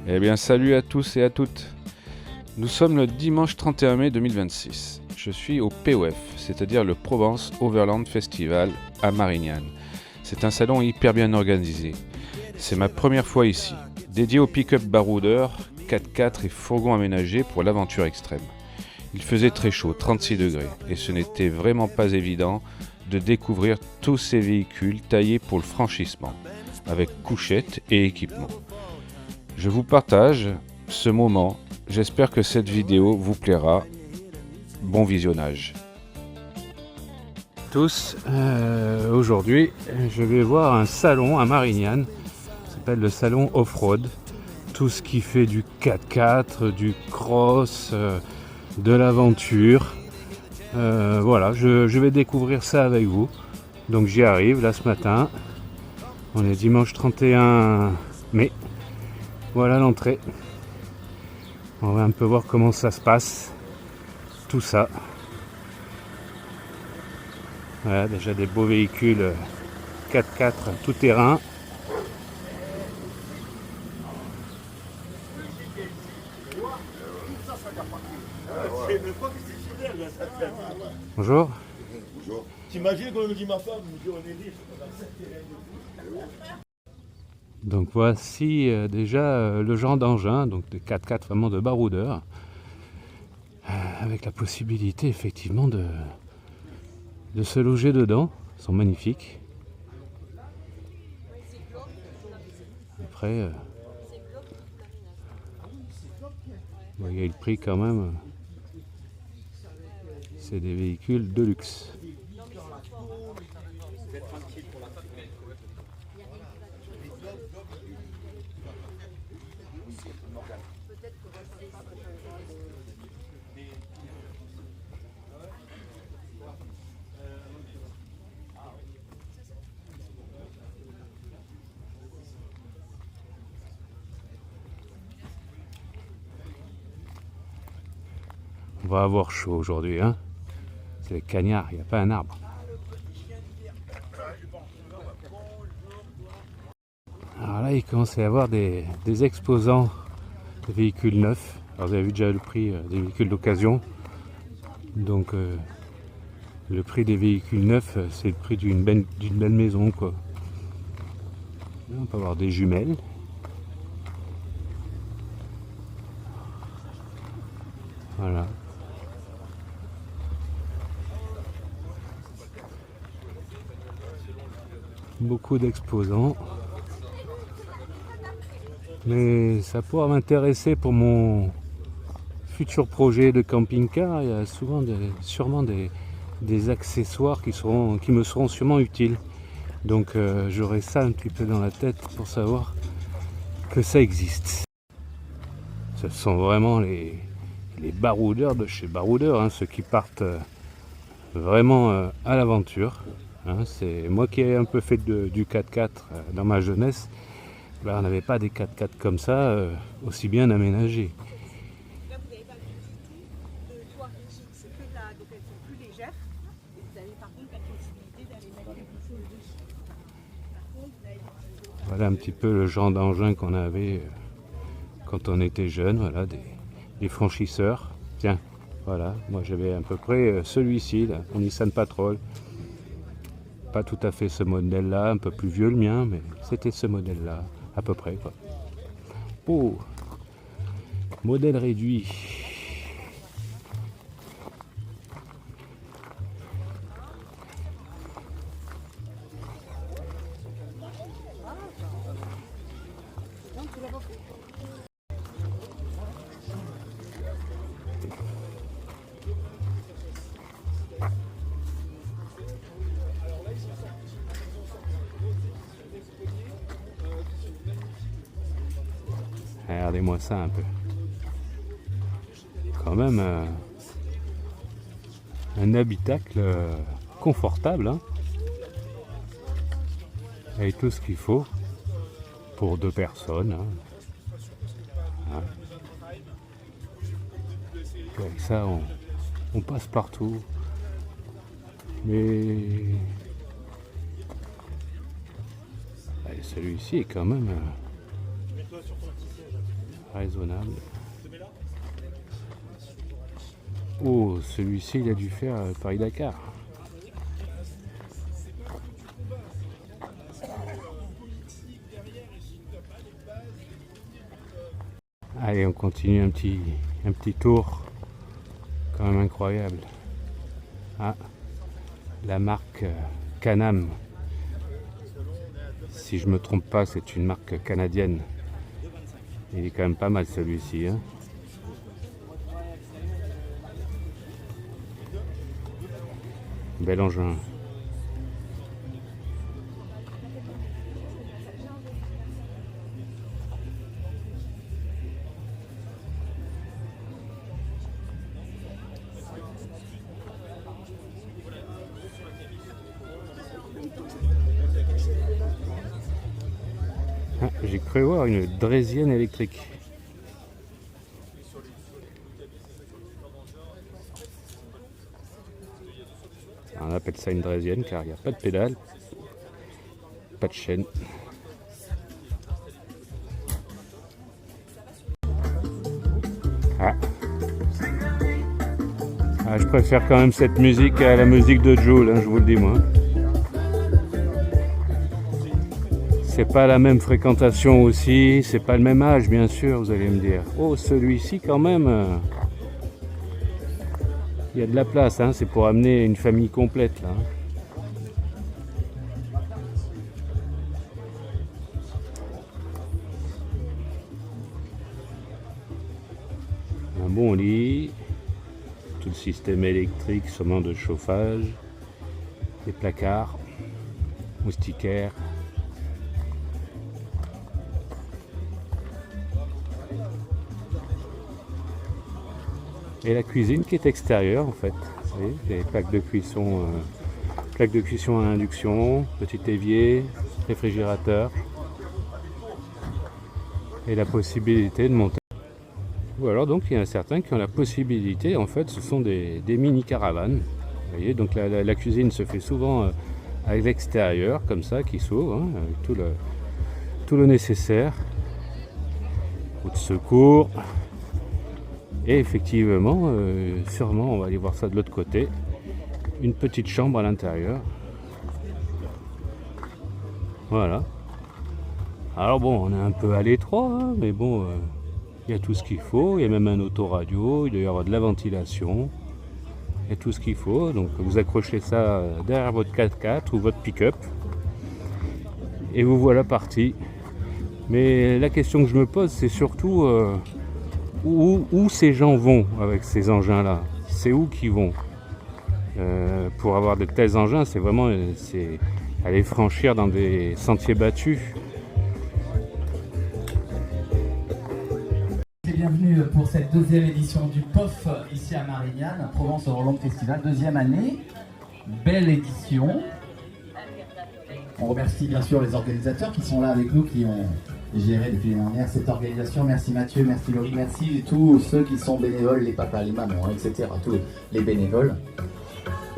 Eh bien salut à tous et à toutes. Nous sommes le dimanche 31 mai 2026. Je suis au POF, c'est-à-dire le Provence Overland Festival à Marignane. C'est un salon hyper bien organisé. C'est ma première fois ici, dédié au pick-up baroudeur, 4x4 et fourgon aménagé pour l'aventure extrême. Il faisait très chaud, 36 degrés, et ce n'était vraiment pas évident de découvrir tous ces véhicules taillés pour le franchissement, avec couchette et équipement. Je vous partage ce moment, j'espère que cette vidéo vous plaira. Bon visionnage. Tous, aujourd'hui je vais voir un salon à Marignane, ça s'appelle le salon Off-Road. Tout ce qui fait du 4x4, du cross, de l'aventure. Voilà, je vais découvrir ça avec vous. Donc j'y arrive là ce matin. On est dimanche 31 mai. Voilà l'entrée. On va un peu voir comment ça se passe. Tout ça. Voilà, déjà des beaux véhicules 4x4 tout terrain. Bonjour. Bonjour. T'imagines quand on me dit ma femme, on est riche. Donc voici déjà le genre d'engin, donc des 4x4 vraiment de baroudeur, avec la possibilité effectivement de se loger dedans. Ils sont magnifiques. Après, vous voyez le prix quand même. C'est des véhicules de luxe. On va avoir chaud aujourd'hui, hein. C'est les cagnards, il n'y a pas un arbre. Alors là, il commence à y avoir des exposants de véhicules neufs. Alors vous avez vu déjà le prix des véhicules d'occasion. Donc le prix des véhicules neufs, c'est le prix d'une belle maison, quoi. On peut avoir des jumelles. Voilà. Beaucoup d'exposants. Mais ça pourra m'intéresser pour mon futur projet de camping-car. Il y a sûrement des accessoires qui me seront sûrement utiles. Donc j'aurai ça un petit peu dans la tête pour savoir que ça existe. Ce sont vraiment les baroudeurs de chez Baroudeur, hein, ceux qui partent vraiment à l'aventure. Hein, c'est moi qui ai un peu fait du 4x4 dans ma jeunesse. Ben, on n'avait pas des 4x4 comme ça aussi bien aménagés. Là, vous n'avez pas de toit rigide, c'est que de donc elles sont plus légères. Et vous avez par contre la possibilité d'aller mettre quelque chose dessus. Par contre, vous avez... Voilà un petit peu le genre d'engin qu'on avait quand on était jeune, voilà, des franchisseurs. Tiens, voilà, moi j'avais à peu près celui-ci, là, un Nissan Patrol. Pas tout à fait ce modèle-là, un peu plus vieux le mien, mais c'était ce modèle-là, à peu près, quoi. Oh, modèle réduit. Regardez-moi ça un peu. Quand même un habitacle confortable, hein, avec tout ce qu'il faut pour 2 personnes. Hein. Avec ça, on passe partout. Mais celui-ci est quand même raisonnable. Oh, celui-ci, il a dû faire Paris-Dakar. Allez, on continue un petit tour. Quand même incroyable. Ah, la marque Can-Am. Si je me trompe pas, c'est une marque canadienne. Il est quand même pas mal celui-ci, hein. Bel engin. Ah, j'ai cru voir une draisienne électrique. On appelle ça une draisienne car il n'y a pas de pédale, pas de chaîne. Ah. Ah, je préfère quand même cette musique à la musique de Joule, hein, je vous le dis moi. C'est pas la même fréquentation aussi, c'est pas le même âge bien sûr, vous allez me dire. Oh, celui-ci quand même, il y a de la place, hein, c'est pour amener une famille complète là. Un bon lit, tout le système électrique, sûrement de chauffage, des placards, moustiquaires. Et la cuisine qui est extérieure en fait. Vous voyez, des plaques de cuisson à induction, petit évier, réfrigérateur. Et la possibilité de monter. Ou alors donc il y en a certains qui ont la possibilité, en fait ce sont des mini caravanes. Vous voyez, donc la cuisine se fait souvent à l'extérieur, comme ça, qui s'ouvre, hein, avec tout le nécessaire. Roue de secours. Et effectivement, sûrement on va aller voir ça de l'autre côté, une petite chambre à l'intérieur. Voilà. Alors bon, on est un peu à l'étroit, hein, mais bon, il y a tout ce qu'il faut, il y a même un autoradio, il doit y avoir de la ventilation, il y a tout ce qu'il faut, donc vous accrochez ça derrière votre 4x4 ou votre pick-up, et vous voilà parti. Mais la question que je me pose, c'est surtout... Où ces gens vont avec ces engins-là? C'est où qu'ils vont? Pour avoir de tels engins, c'est vraiment aller franchir dans des sentiers battus. Bienvenue pour cette deuxième édition du POF ici à Marignane, Provence Overland Festival, deuxième année. Belle édition. On remercie bien sûr les organisateurs qui sont là avec nous, qui ont géré depuis l'année dernière cette organisation. Merci Mathieu, merci Laurie, merci tous ceux qui sont bénévoles, les papas, les mamans, etc. Tous les bénévoles.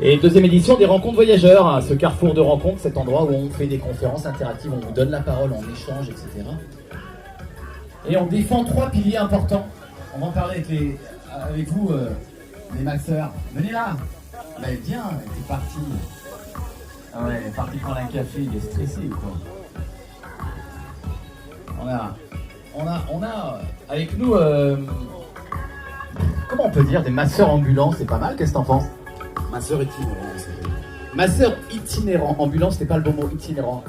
Et deuxième édition des rencontres voyageurs, hein, ce carrefour de rencontres, cet endroit où on fait des conférences interactives, on vous donne la parole, on échange, etc. Et on défend 3 piliers importants. On va en parler avec vous, les maxeurs. Venez là. Ben viens, t'es parti. Ah ouais, il est parti prendre un café, il est stressé ou quoi? On a avec nous, comment on peut dire, des masseurs ambulants, c'est pas mal, qu'est-ce que t'en penses? Masseur itinérant. Masseur itinérant, ambulant, c'était pas le bon mot, itinérant.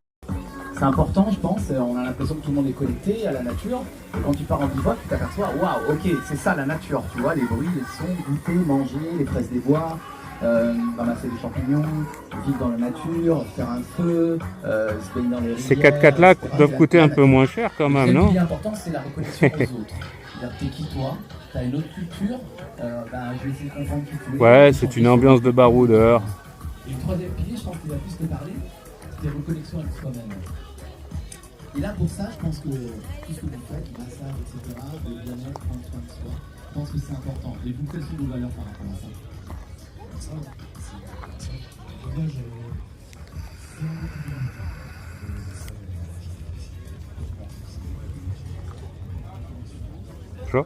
C'est important, je pense, on a l'impression que tout le monde est connecté à la nature. Et quand tu pars en bivouac, tu t'aperçois, waouh, ok, c'est ça la nature, tu vois, les bruits, les sons, goûter, manger, les fraises des bois, ramasser des champignons, vivre dans la nature, faire un feu, se baigner dans les rivières. Ces 4x4 là doivent coûter un peu moins cher quand même, non? Ce qui est important, c'est la reconnexion aux autres. C'est-à-dire, t'es qui toi? T'as une autre culture, je vais essayer de comprendre qui tu es. Ouais, c'est une ambiance de baroudeur. Et le troisième pilier, je pense qu'il va plus te parler, c'est reconnexion avec soi-même. Et là, pour ça, je pense que tout ce que vous faites, le massage, etc., le bien-être, prendre soin de soi, je pense que c'est important. Et vous, quelles sont vos valeurs par rapport à ça? Chaud?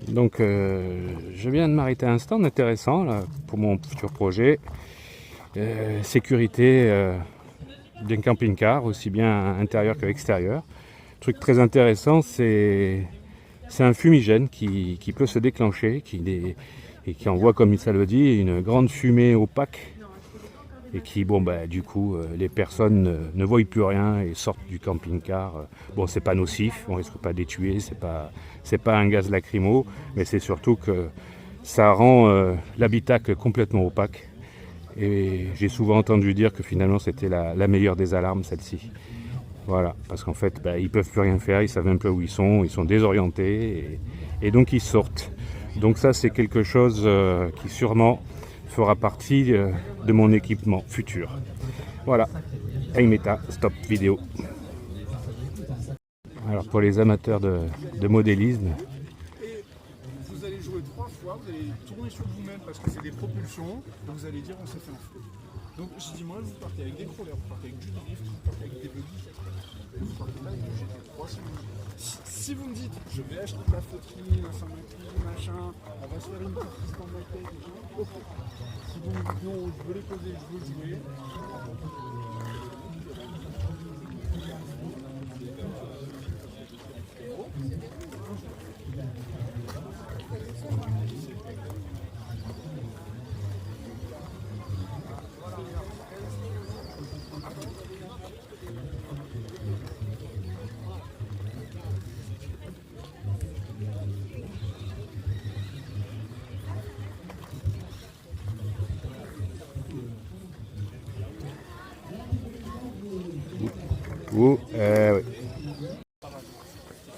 Donc je viens de m'arrêter un stand intéressant là, pour mon futur projet. Sécurité d'un camping-car, aussi bien intérieur que extérieur. Truc très intéressant, c'est un fumigène qui peut se déclencher, et qui envoie, comme ça le dit, une grande fumée opaque. Et qui, bon, bah, du coup, les personnes ne voient plus rien et sortent du camping-car. Bon, c'est pas nocif, on risque pas de les tuer, c'est pas un gaz lacrymo, mais c'est surtout que ça rend l'habitacle complètement opaque. Et j'ai souvent entendu dire que finalement c'était la meilleure des alarmes, celle-ci. Voilà, parce qu'en fait, bah, ils peuvent plus rien faire, ils savent un peu où ils sont désorientés, et donc ils sortent. Donc ça, c'est quelque chose qui sûrement fera partie de mon équipement futur. Voilà, Aimeta, stop vidéo. Alors pour les amateurs de modélisme, vous allez jouer 3 fois, vous allez tourner sur vous-même parce que c'est des propulsions, et vous allez dire on s'est fait un feu. Donc je dis moi vous partez avec des crawlers, vous partez avec du drift, vous partez avec des buggy, vous partez là avec du GT3. Si vous me dites je vais acheter de la fauterie, un Saint-Macri, machin, on va se faire une petite piste en maquette, ok. Si vous me dites non, je veux les poser, je veux jouer, oui.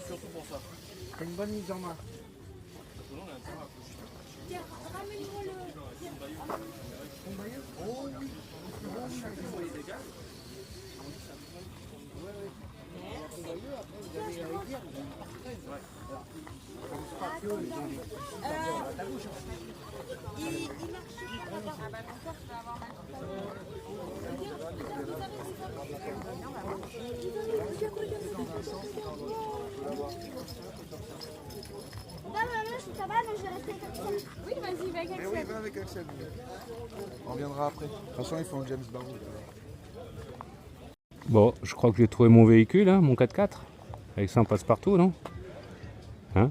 surtout pour ça. Une bonne mise en main. Ça va, mais je vais rester avec Axel. Oui, vas-y, va avec Axel. Oui, va avec Axel. On reviendra après. De toute façon, ils font James Bond. Bon, je crois que j'ai trouvé mon véhicule, hein, mon 4x4. Avec ça, on passe partout, non? Hein?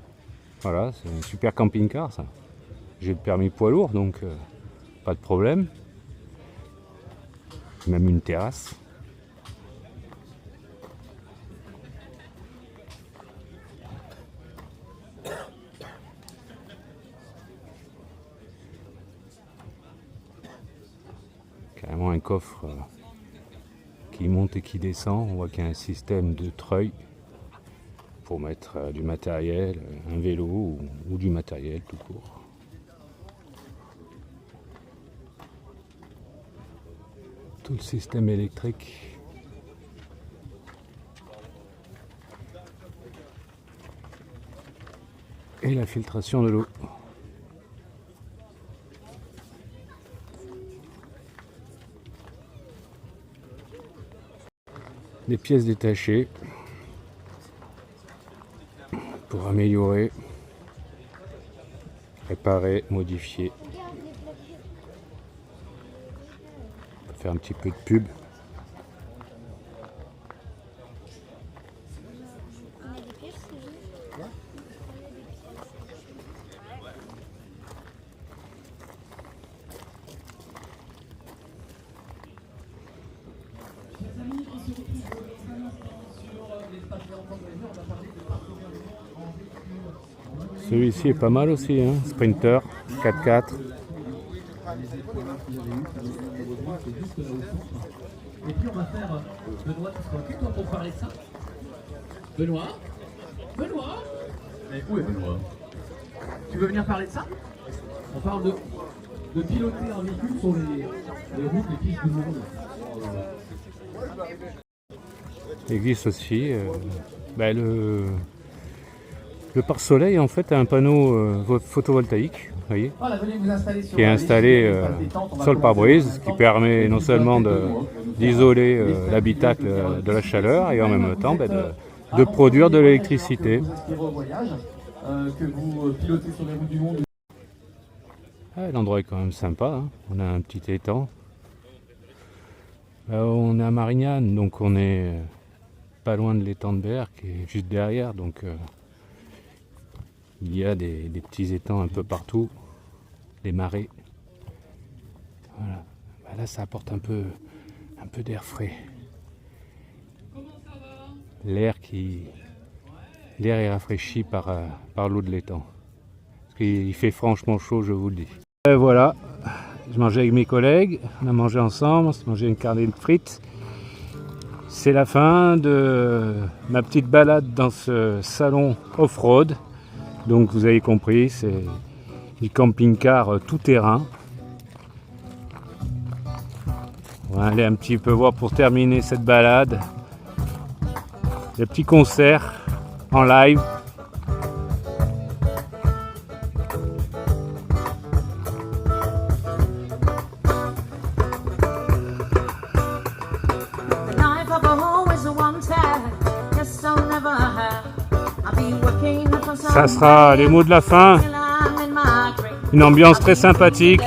Voilà, c'est un super camping-car, ça. J'ai le permis poids lourd, donc pas de problème. Même une terrasse. Carrément un coffre qui monte et qui descend. On voit qu'il y a un système de treuil pour mettre du matériel, un vélo ou du matériel tout court. Tout le système électrique. Et la filtration de l'eau. Des pièces détachées pour améliorer, réparer, modifier. On va faire un petit peu de pub. Celui-ci est pas mal aussi, hein. Sprinter 4x4. Et puis on va faire Benoît, tu seras toi pour parler de ça. Benoît. Mais où est Benoît? Tu veux venir parler de ça? On parle de piloter un véhicule sur les routes, les pistes du monde. Il existe aussi le pare-soleil en fait a un panneau photovoltaïque voyez, Voilà, venez vous installer sur qui est installé sur le pare-brise, qui permet non seulement d'isoler l'habitacle de la chaleur et en même temps de produire de l'électricité. Vous inspirez au voyage, que vous pilotez sur les routes du monde. L'endroit est quand même sympa, hein. On a un petit étang. On est à Marignane, donc on est pas loin de l'étang de Berre qui est juste derrière, donc il y a des petits étangs un peu partout, des marais. Voilà. Là ça apporte un peu d'air frais. L'air est rafraîchi par l'eau de l'étang. Parce qu'il fait franchement chaud, je vous le dis. Et voilà, je mangeais avec mes collègues, on a mangé ensemble, on s'est mangé une carnet de frites. C'est la fin de ma petite balade dans ce salon off-road. Donc vous avez compris, c'est du camping-car tout terrain. On va aller un petit peu voir pour terminer cette balade. Des petits concerts en live. Ça sera les mots de la fin. Une ambiance très sympathique.